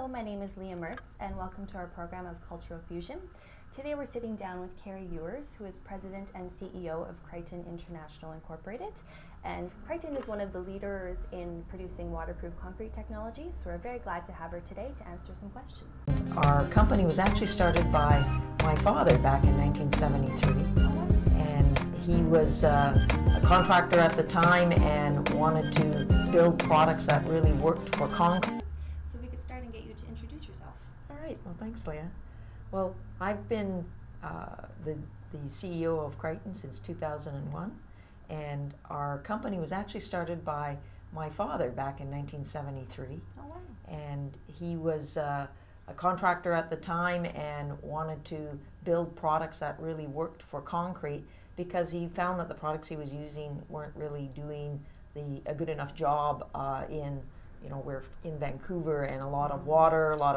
Hello, my name is Leah Mertz, and welcome to our program of Cultural Fusion. Today we're sitting down with Kari Yuers, who is President and CEO of Kryton International Inc. And Kryton is one of the leaders in producing waterproof concrete technology, so we're very glad to have her today to answer some questions. Our company was actually started by my father back in 1973, and he was a contractor at the time and wanted to build products that really worked for concrete. So we could start and get you to introduce yourself. All right, well, thanks, Leah. Well, I've been the CEO of Kryton since 2001, and our company was actually started by my father back in 1973. Oh, wow. And he was a contractor at the time and wanted to build products that really worked for concrete because he found that the products he was using weren't really doing a good enough job we're in Vancouver and a lot of water, a lot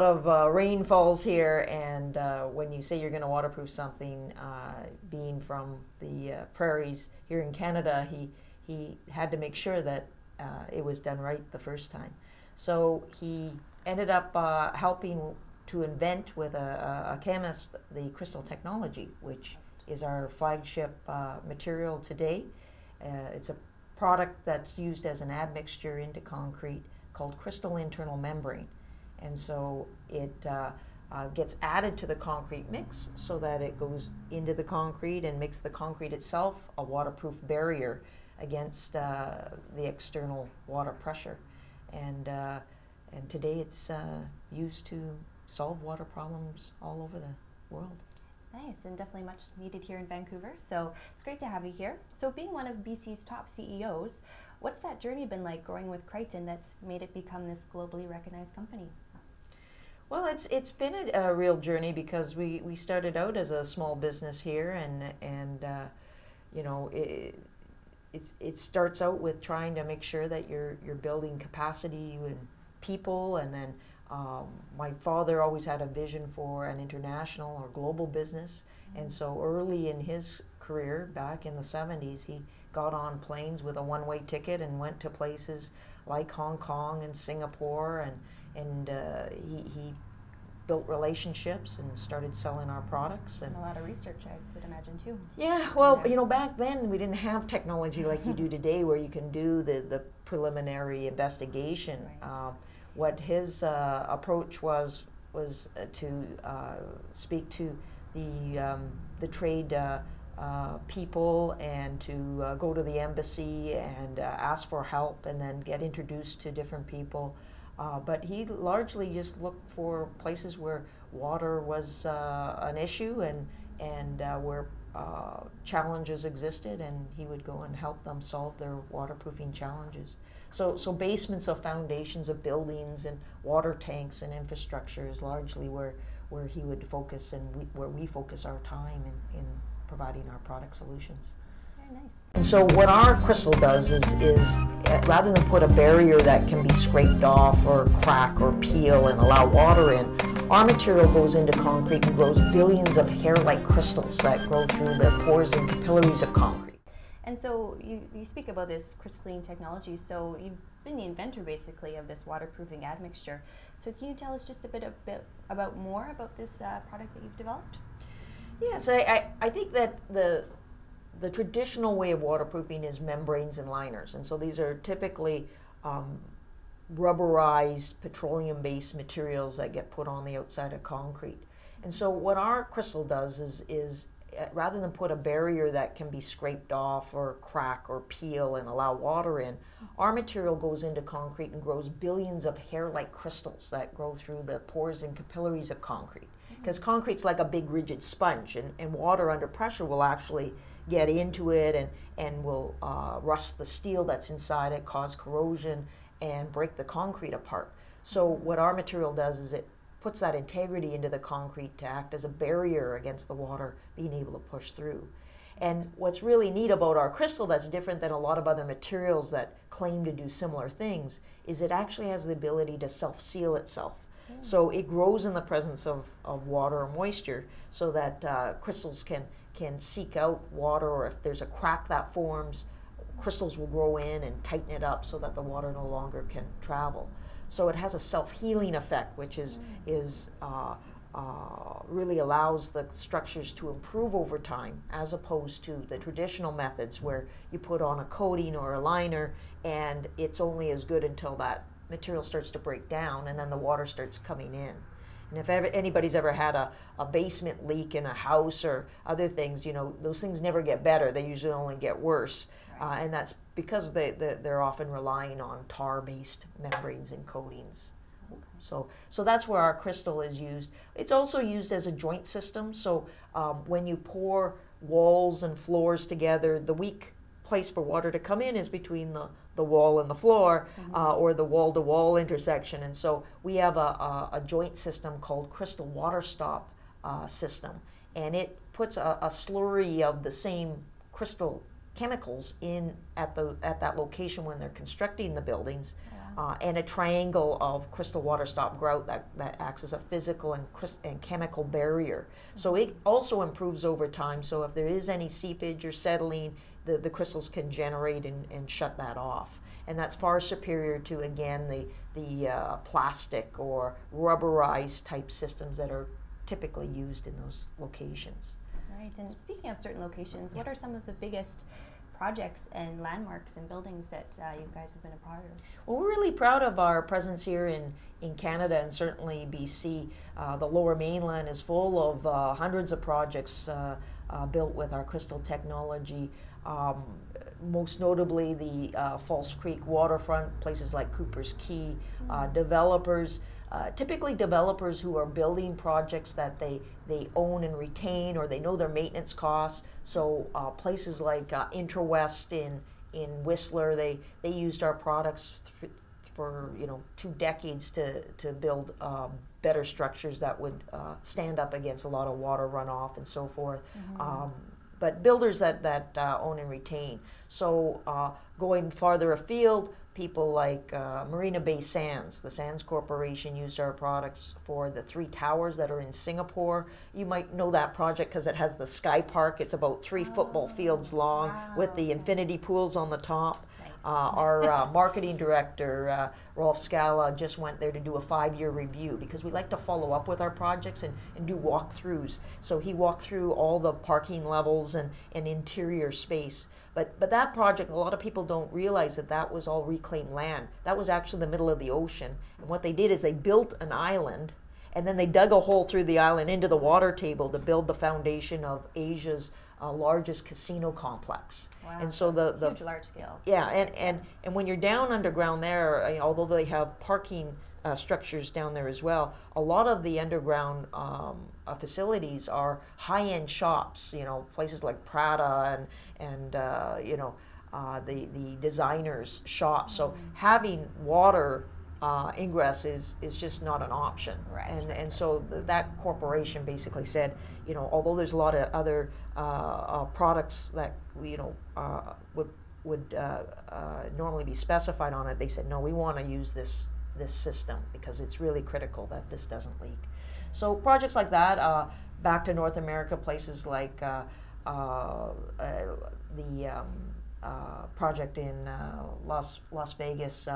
of rain falls here, and when you say you're going to waterproof something, being from the prairies here in Canada, he had to make sure that it was done right the first time. So he ended up helping to invent with a chemist the crystal technology, which is our flagship material today. It's a product that's used as an admixture into concrete called Kryton Internal Membrane. And so it gets added to the concrete mix so that it goes into the concrete and makes the concrete itself a waterproof barrier against the external water pressure. And today it's used to solve water problems all over the world. Nice, and definitely much needed here in Vancouver, so it's great to have you here. So being one of BC's top CEOs, what's that journey been like growing with Kryton that's made it become this globally recognized company? Well, it's been a real journey because we started out as a small business here, and it starts out with trying to make sure that you're building capacity and people, and then my father always had a vision for an international or global business, and so early in his career, back in the 70s, he got on planes with a one-way ticket and went to places like Hong Kong and Singapore, and he built relationships and started selling our products. And a lot of research, I would imagine, too. Yeah, well, back then we didn't have technology like you do today where you can do the preliminary investigation. Right. What his approach was to speak to the trade people and to go to the embassy and ask for help and then get introduced to different people. But he largely just looked for places where water was an issue and where challenges existed, and he would go and help them solve their waterproofing challenges. So basements of foundations of buildings and water tanks and infrastructure is largely where he would focus, and where we focus our time in providing our product solutions. Very nice. And so what our crystal does is rather than put a barrier that can be scraped off or crack or peel and allow water in, our material goes into concrete and grows billions of hair-like crystals that grow through the pores and capillaries of concrete. And so you speak about this crystalline technology, so you've been the inventor basically of this waterproofing admixture. So can you tell us just a bit more about this product that you've developed? Yes, I think that the traditional way of waterproofing is membranes and liners, and so these are typically rubberized petroleum-based materials that get put on the outside of concrete. And so what our crystal does is rather than put a barrier that can be scraped off or crack or peel and allow water in, our material goes into concrete and grows billions of hair-like crystals that grow through the pores and capillaries of concrete. Because concrete's like a big rigid sponge, and water under pressure will actually get into it and will rust the steel that's inside it, cause corrosion, and break the concrete apart. So what our material does is it puts that integrity into the concrete to act as a barrier against the water being able to push through. And what's really neat about our crystal that's different than a lot of other materials that claim to do similar things is it actually has the ability to self-seal itself. So it grows in the presence of water or moisture, so that crystals can seek out water, or if there's a crack that forms, crystals will grow in and tighten it up so that the water no longer can travel. So it has a self-healing effect, which really allows the structures to improve over time, as opposed to the traditional methods where you put on a coating or a liner and it's only as good until that material starts to break down and then the water starts coming in. And if anybody's ever had a basement leak in a house or other things, those things never get better. They usually only get worse. Right. And that's because they're often relying on tar-based membranes and coatings. Okay. So that's where our crystal is used. It's also used as a joint system. So when you pour walls and floors together, the weak place for water to come in is between the wall and the floor, or the wall-to-wall intersection. And so we have a joint system called crystal water stop system, and it puts a slurry of the same crystal chemicals in at that location when they're constructing the buildings. And a triangle of crystal water stop grout that acts as a physical and chemical barrier. So it also improves over time. So if there is any seepage or settling, the crystals can generate and shut that off. And that's far superior to, again, the plastic or rubberized type systems that are typically used in those locations. Right. And speaking of certain locations, what are some of the biggest projects and landmarks and buildings that you guys have been a part of? Well, we're really proud of our presence here in Canada and certainly BC. The Lower Mainland is full of hundreds of projects built with our crystal technology. Most notably the False Creek waterfront, places like Cooper's Key, developers, typically developers who are building projects that they own and retain, or they know their maintenance costs. So places like Intrawest in Whistler, they used our products for 2 decades to build better structures that would stand up against a lot of water runoff and so forth. But builders that own and retain. So going farther afield, people like Marina Bay Sands. The Sands Corporation used our products for the 3 towers that are in Singapore. You might know that project because it has the Sky Park. It's about 3 football fields long with the infinity pools on the top. Nice. Our marketing director, Rolf Scala, just went there to do a 5-year review because we like to follow up with our projects and do walkthroughs. So he walked through all the parking levels and interior space. But that project, a lot of people don't realize that was all reclaimed land. That was actually the middle of the ocean. And what they did is they built an island, and then they dug a hole through the island into the water table to build the foundation of Asia's largest casino complex. Wow. And so the huge, large scale. Yeah, and when you're down underground there, although they have parking structures down there as well, a lot of the underground facilities are high-end shops. Places like Prada and the designers' shops. So having water ingress is just not an option. Right. And so that corporation basically said, although there's a lot of other products that would normally be specified on it, they said, no, we want to use this system because it's really critical that this doesn't leak. So projects like that, back to North America, places like the project in Las Vegas,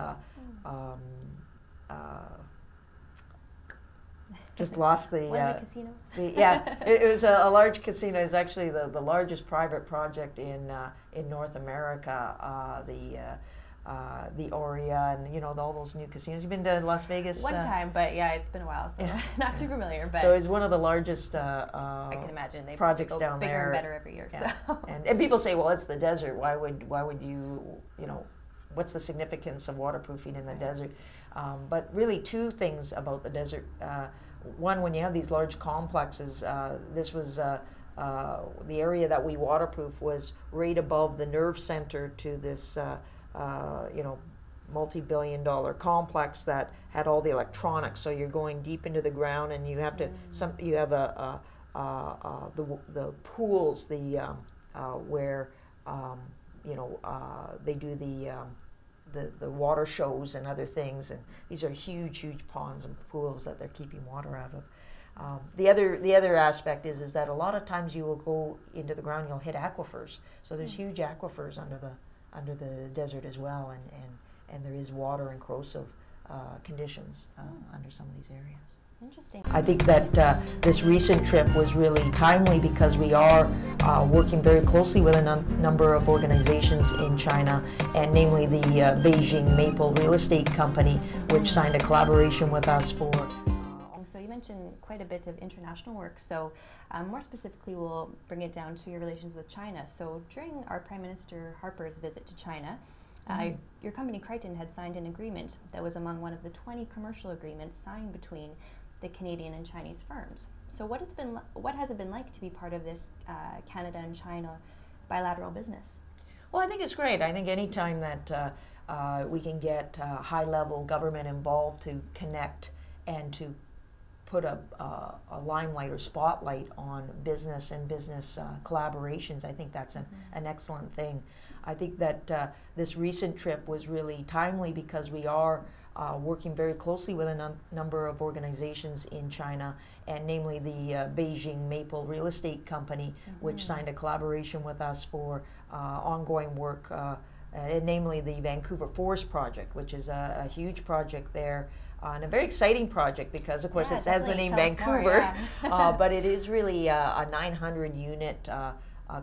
just lost the... One of the casinos? It was a large casino. It's actually the largest private project in North America, the Oria and all those new casinos. You've been to Las Vegas? One time, but yeah, it's been a while, so not too familiar. But so it's one of the largest I can imagine they projects go down bigger there. And better every year. Yeah. So And people say, well, it's the desert. Why would you what's the significance of waterproofing in the desert? But really, 2 things about the desert. One, when you have these large complexes, this was the area that we waterproof was right above the nerve center to this multi-billion-dollar complex that had all the electronics. So you're going deep into the ground, and you have to you have the pools, where they do the water shows and other things, and these are huge ponds and pools that they're keeping water out of. The other aspect is that a lot of times you will go into the ground, you'll hit aquifers. So there's huge aquifers under the desert as well, and there is water and corrosive conditions under some of these areas. Interesting. I think that this recent trip was really timely because we are working very closely with a number of organizations in China, and namely the Beijing Maple Real Estate Company, which signed a collaboration with us for. So you mentioned quite a bit of international work, so more specifically we'll bring it down to your relations with China. So during our Prime Minister Harper's visit to China, your company Kryton had signed an agreement that was among one of the 20 commercial agreements signed between the Canadian and Chinese firms. So what has it been like to be part of this Canada and China bilateral business? Well, I think it's great. I think anytime that we can get high-level government involved to connect and to put a limelight or spotlight on business and business collaborations, I think that's an excellent thing. I think that this recent trip was really timely because we are working very closely with a number of organizations in China, and namely the Beijing Maple Real Estate Company, which signed a collaboration with us for ongoing work, namely the Vancouver Forest Project, which is a huge project there. And a very exciting project because, of course, it has the name Vancouver, but it is really a 900-unit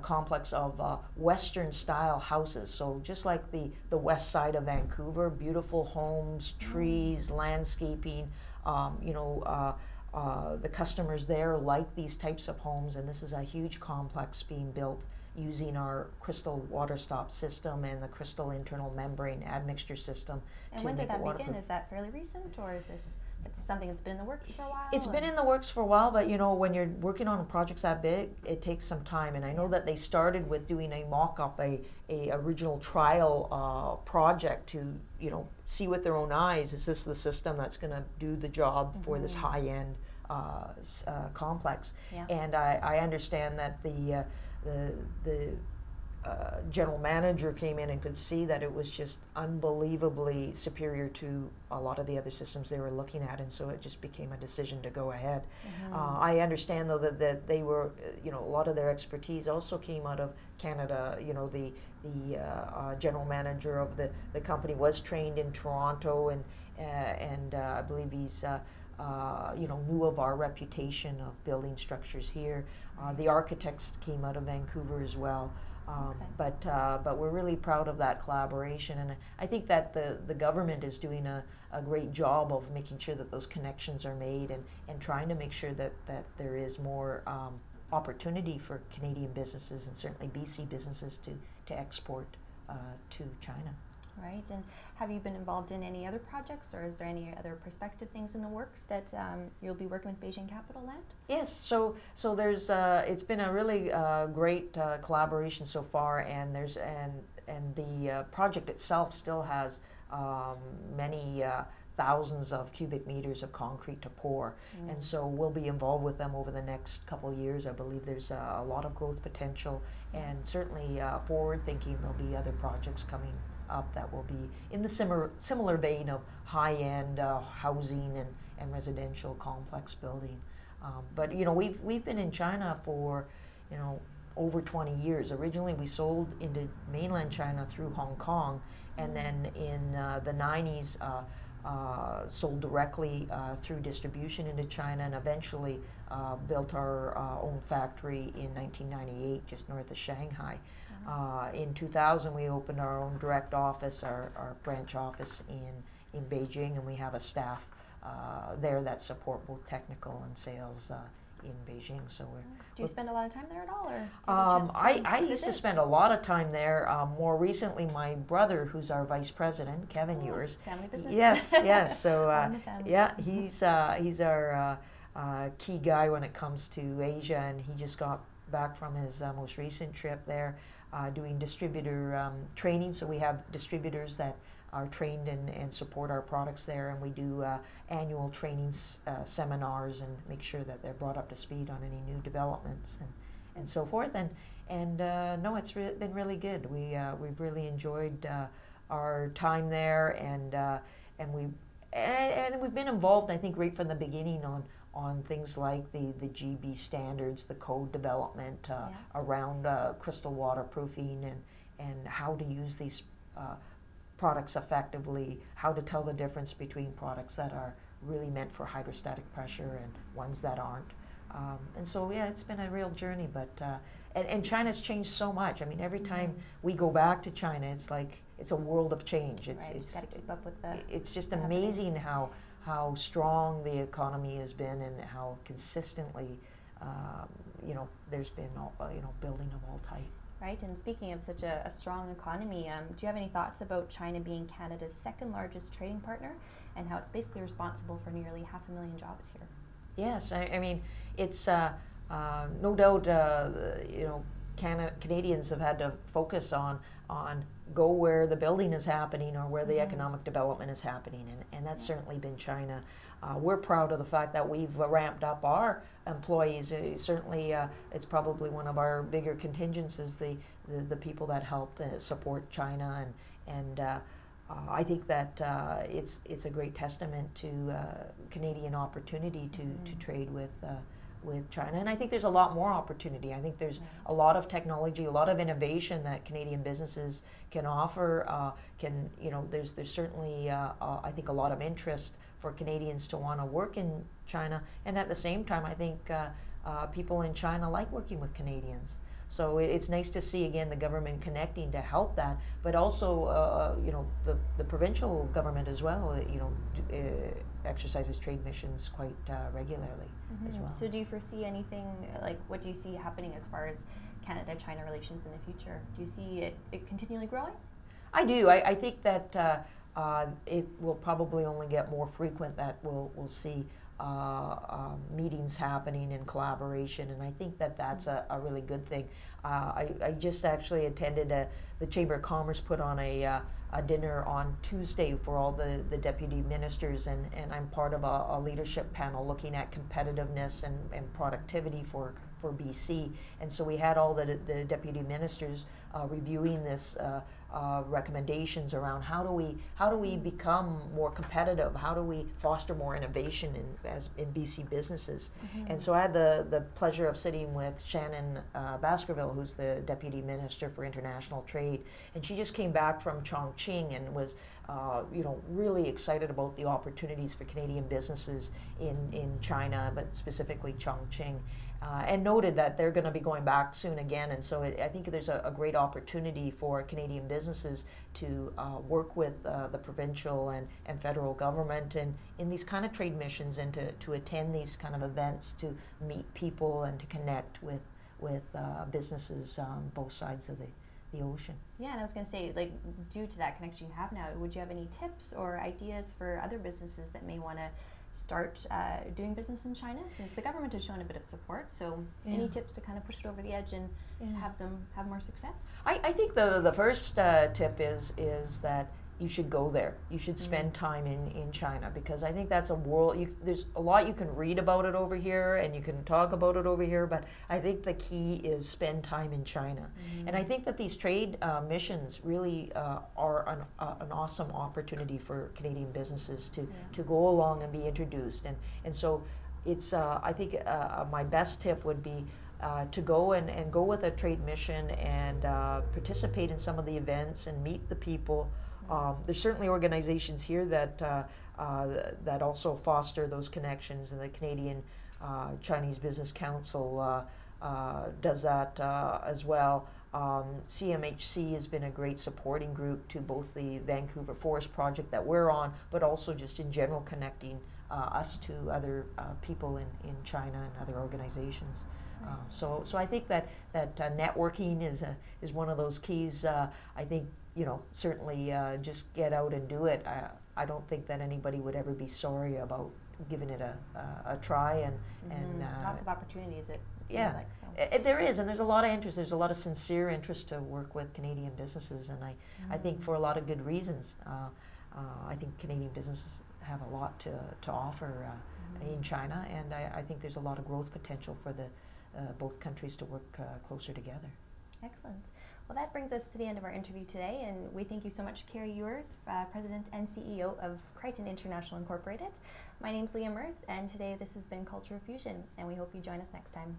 complex of Western-style houses. So just like the west side of Vancouver, beautiful homes, trees, landscaping. The customers there like these types of homes, and this is a huge complex being built using our crystal water stop system and the crystal internal membrane admixture system. And when did that begin? Is that fairly recent, or is this something that's been in the works for a while? It's been in the works for a while, but when you're working on projects that big, it takes some time. And I know that they started with doing a mock-up, a original trial project to see with their own eyes, is this the system that's going to do the job for this high-end complex? And I understand that the general manager came in and could see that it was just unbelievably superior to a lot of the other systems they were looking at, and so it just became a decision to go ahead. I understand though that they were, a lot of their expertise also came out of Canada. The general manager of the company was trained in Toronto, and I believe he's knew of our reputation of building structures here. The architects came out of Vancouver as well. But we're really proud of that collaboration, and I think that the government is doing a great job of making sure that those connections are made, and trying to make sure that there is more opportunity for Canadian businesses and certainly BC businesses to export to China. Right, and have you been involved in any other projects, or is there any other prospective things in the works that you'll be working with Beijing Capital Land? Yes, so there's it's been a really great collaboration so far, and the project itself still has many thousands of cubic meters of concrete to pour, and so we'll be involved with them over the next couple of years. I believe there's a lot of growth potential, and certainly forward thinking there'll be other projects coming up that will be in the similar vein of high-end housing and residential complex building. But we've been in China for over 20 years. Originally we sold into mainland China through Hong Kong, and then in the 90s sold directly through distribution into China, and eventually built our own factory in 1998 just north of Shanghai. In 2000, we opened our own direct office, our branch office in Beijing, and we have a staff there that support both technical and sales in Beijing. So do you spend a lot of time there at all, or I used to spend a lot of time there. More recently, my brother, who's our vice president, Kari Yuers. Family business. Yes. So he's our key guy when it comes to Asia, and he just got back from his most recent trip there. Doing distributor training, so we have distributors that are trained and support our products there, and we do annual training seminars and make sure that they're brought up to speed on any new developments and so forth. And no, it's been really good. We've really enjoyed our time there, and we've been involved, I think, right from the beginning on things like the GB standards, the code development around crystal waterproofing, and how to use these products effectively, how to tell the difference between products that are really meant for hydrostatic pressure and ones that aren't. And so, yeah, it's been a real journey, but and China's changed so much. I mean, every time we go back to China, it's like it's a world of change. It's got to keep up with the. It's just amazing how strong the economy has been and how consistently, there's been building of all type. Right, and speaking of such a strong economy, do you have any thoughts about China being Canada's second largest trading partner and how it's basically responsible for nearly 500,000 jobs here? Yes, I mean, it's no doubt, Canadians have had to focus on go where the building is happening or where the economic development is happening, and that's certainly been China. We're proud of the fact that we've ramped up our employees. Certainly, it's probably one of our bigger contingents is the people that help support China, and I think that it's a great testament to Canadian opportunity to trade with China, and I think there's a lot more opportunity. I think there's a lot of technology, a lot of innovation that Canadian businesses can offer. There's certainly I think a lot of interest for Canadians to want to work in China, and at the same time, I think people in China like working with Canadians. So it's nice to see again the government connecting to help that, but also the provincial government as well. Exercises trade missions quite regularly as well. So do you foresee anything, like what do you see happening as far as Canada-China relations in the future? Do you see it continually growing? I do. I think that it will probably only get more frequent, that we'll see meetings happening in collaboration, and I think that that's a really good thing. I just actually attended the Chamber of Commerce put on a dinner on Tuesday for all the deputy ministers, and I'm part of a leadership panel looking at competitiveness and productivity for BC, and so we had all the deputy ministers reviewing this recommendations around how do we become more competitive, how do we foster more innovation in BC businesses. And so I had the pleasure of sitting with Shannon Baskerville, who's the Deputy Minister for International Trade, and she just came back from Chongqing and was really excited about the opportunities for Canadian businesses in China, but specifically Chongqing. And noted that they're going to be going back soon again, and so I think there's a great opportunity for Canadian businesses to work with the provincial and federal government and in these kind of trade missions, and to attend these kind of events, to meet people and to connect with businesses on both sides of the ocean. Yeah, and I was going to say, like, due to that connection you have now, would you have any tips or ideas for other businesses that may want to start doing business in China, since the government has shown a bit of support? So any tips to kind of push it over the edge and have them have more success? I think the first tip is that you should go there. You should spend time in China, because I think that's a world, there's a lot you can read about it over here and you can talk about it over here, but I think the key is spend time in China. And I think that these trade missions really are an awesome opportunity for Canadian businesses to go along and be introduced. And so it's, I think my best tip would be to go and go with a trade mission and participate in some of the events and meet the people. There's certainly organizations here that also foster those connections, and the Canadian Chinese Business Council does that as well. CMHC has been a great supporting group to both the Vancouver Forest project that we're on, but also just in general connecting us to other people in China and other organizations. So I think that networking is one of those keys. I think, certainly just get out and do it. I don't think that anybody would ever be sorry about giving it a try. And lots of opportunities, it seems like. So. There is, and there's a lot of interest. There's a lot of sincere interest to work with Canadian businesses, and I think for a lot of good reasons. I think Canadian businesses have a lot to offer in China, and I think there's a lot of growth potential for both countries to work closer together. Excellent. Well, that brings us to the end of our interview today, and we thank you so much, Kari Yuers, President and CEO of Kryton International Incorporated. My name's Leah Mertz, and today this has been Cultural Fusion, and we hope you join us next time.